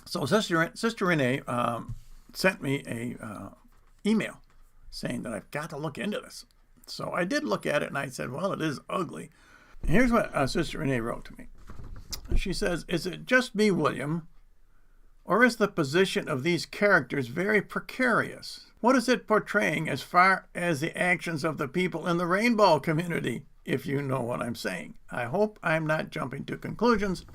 So Sister Renee sent me a email saying that I've got to look into this. So I did look at it, and I said, well, it is ugly. Here's what Sister Renee wrote to me. She says, is it just me, William, or is the position of these characters very precarious? What is it portraying as far as the actions of the people in the rainbow community, if you know what I'm saying? I hope I'm not jumping to conclusions,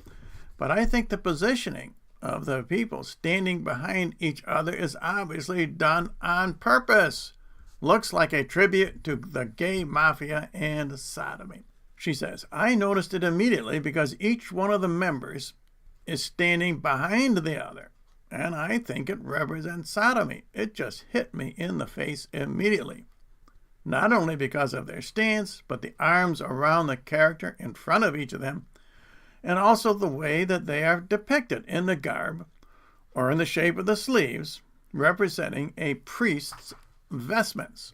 but I think the positioning of the people standing behind each other is obviously done on purpose. Looks like a tribute to the gay mafia and sodomy. She says, I noticed it immediately because each one of the members is standing behind the other, and I think it represents sodomy. It just hit me in the face immediately. Not only because of their stance, but the arms around the character in front of each of them, and also the way that they are depicted in the garb or in the shape of the sleeves, representing a priest's vestments.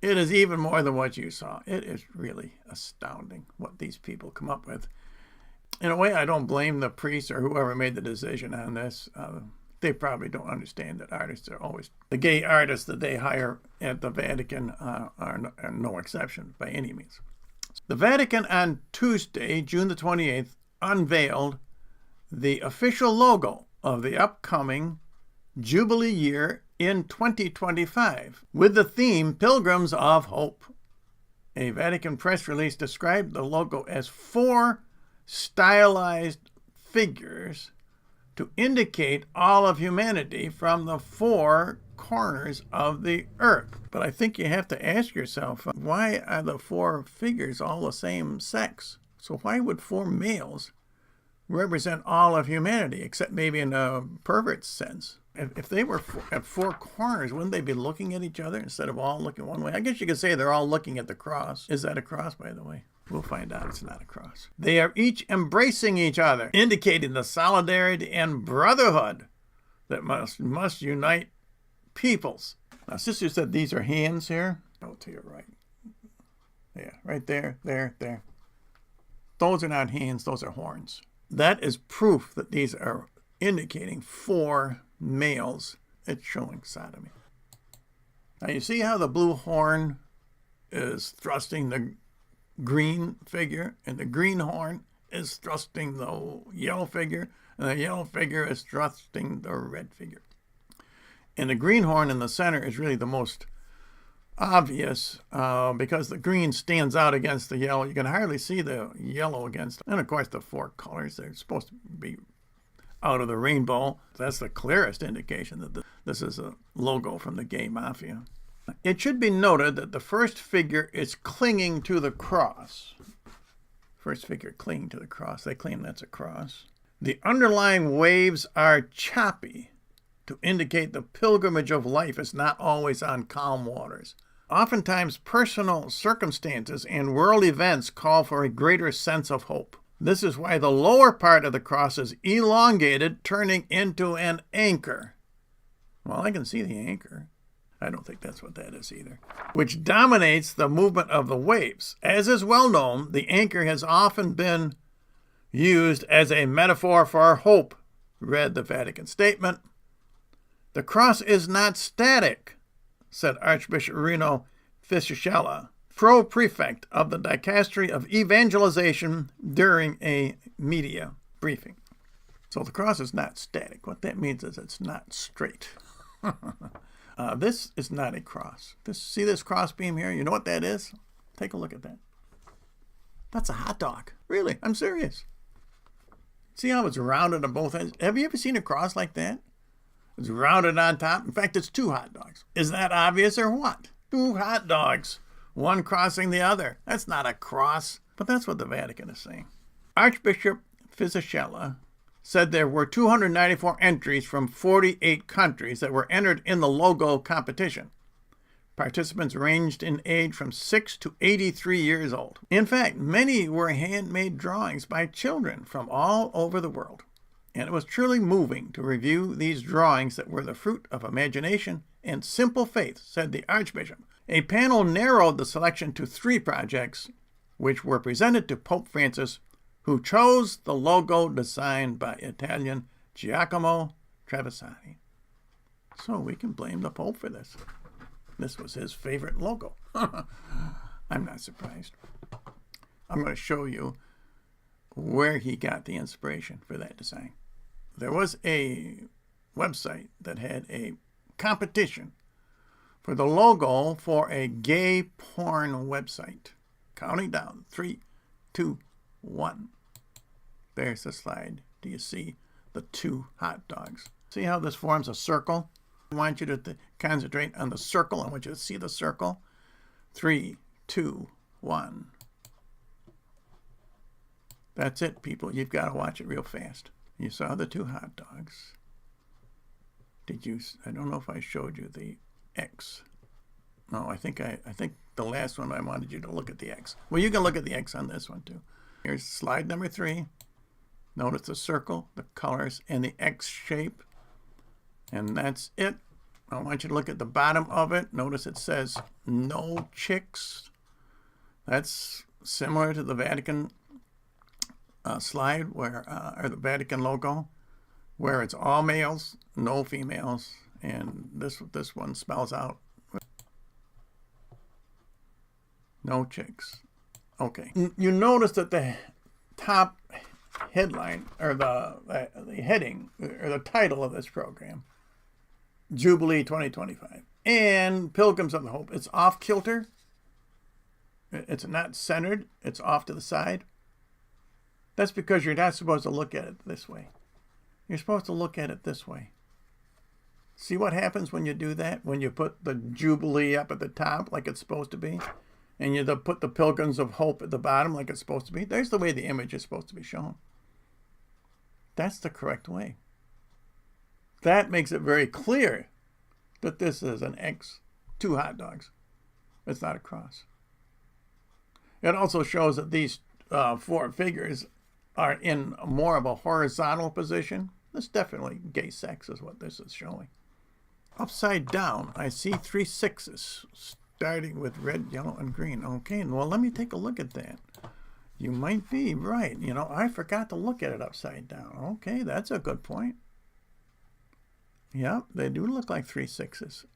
It is even more than what you saw. It is really astounding what these people come up with. In a way, I don't blame the priests or whoever made the decision on this. They probably don't understand that artists are always... The gay artists that they hire at the Vatican are no exception by any means. The Vatican on Tuesday, June the 28th, unveiled the official logo of the upcoming Jubilee year in 2025 with the theme Pilgrims of Hope. A Vatican press release described the logo as 4 stylized figures to indicate all of humanity from the 4 corners of the earth. But I think you have to ask yourself, why are the 4 figures all the same sex? So why would 4 males represent all of humanity, except maybe in a pervert sense? If they were at 4 corners, wouldn't they be looking at each other instead of all looking one way? I guess you could say they're all looking at the cross. Is that a cross, by the way? We'll find out it's not a cross. They are each embracing each other, indicating the solidarity and brotherhood that must unite peoples. Now, Sister said these are hands here. Oh, to your right. Yeah, right there, there. Those are not hands, those are horns. That is proof that these are indicating 4 males. It's showing sodomy. Now, you see how the blue horn is thrusting the green figure, and the green horn is thrusting the yellow figure, and the yellow figure is thrusting the red figure. And the green horn in the center is really the most obvious because the green stands out against the yellow. You can hardly see the yellow against. And of course the 4 colors, they're supposed to be out of the rainbow. That's the clearest indication that this is a logo from the gay mafia. It should be noted that the first figure is clinging to the cross. First figure clinging to the cross. They claim that's a cross. The underlying waves are choppy to indicate the pilgrimage of life is not always on calm waters. Oftentimes, personal circumstances and world events call for a greater sense of hope. This is why the lower part of the cross is elongated, turning into an anchor. Well, I can see the anchor. I don't think that's what that is either. Which dominates the movement of the waves. As is well known, the anchor has often been used as a metaphor for hope, read the Vatican statement. The cross is not static, said Archbishop Rino Fisichella, pro-prefect of the Dicastery of Evangelization, during a media briefing. So the cross is not static. What that means is it's not straight. This is not a cross. See this cross beam here? You know what that is? Take a look at that. That's a hot dog. Really, I'm serious. See how it's rounded on both ends? Have you ever seen a cross like that? It's rounded on top. In fact, it's 2 hot dogs. Is that obvious or what? 2 hot dogs, one crossing the other. That's not a cross, but that's what the Vatican is saying. Archbishop Fisichella said there were 294 entries from 48 countries that were entered in the logo competition. Participants ranged in age from 6 to 83 years old. In fact, many were handmade drawings by children from all over the world. And it was truly moving to review these drawings that were the fruit of imagination and simple faith, said the Archbishop. A panel narrowed the selection to 3 projects, which were presented to Pope Francis, who chose the logo designed by Italian Giacomo Travisani. So we can blame the Pope for this. This was his favorite logo. I'm not surprised. I'm going to show you where he got the inspiration for that design. There was a website that had a competition for the logo for a gay porn website. Counting down, 3, 2, 1. There's the slide. Do you see the 2 hot dogs? See how this forms a circle? I want you to concentrate on the circle. I want you to see the circle. 3, 2, 1. That's it, people. You've got to watch it real fast. You saw the 2 hot dogs. Did you? I don't know if I showed you the X. No, I think the last one I wanted you to look at the X. Well, you can look at the X on this one too. Here's slide number 3. Notice the circle, the colors, and the X shape. And that's it. I want you to look at the bottom of it. Notice it says no chicks. That's similar to the Vatican slide where, or the Vatican logo, where it's all males, no females. And this one spells out no chicks. Okay. You notice that the top headline, or the heading, or the title of this program, Jubilee 2025, and Pilgrims of the Hope, it's off kilter. It's not centered. It's off to the side. That's because you're not supposed to look at it this way. You're supposed to look at it this way. See what happens when you do that? When you put the Jubilee up at the top like it's supposed to be, and you put the Pilgrims of Hope at the bottom like it's supposed to be. There's the way the image is supposed to be shown. That's the correct way. That makes it very clear that this is an X, 2 hot dogs. It's not a cross. It also shows that these 4 figures are in more of a horizontal position. This definitely gay sex is what this is showing. Upside down, I see 3 6s, starting with red, yellow, and green. Okay, well, let me take a look at that. You might be right. You know, I forgot to look at it upside down. Okay, that's a good point. Yep, they do look like 3 6s.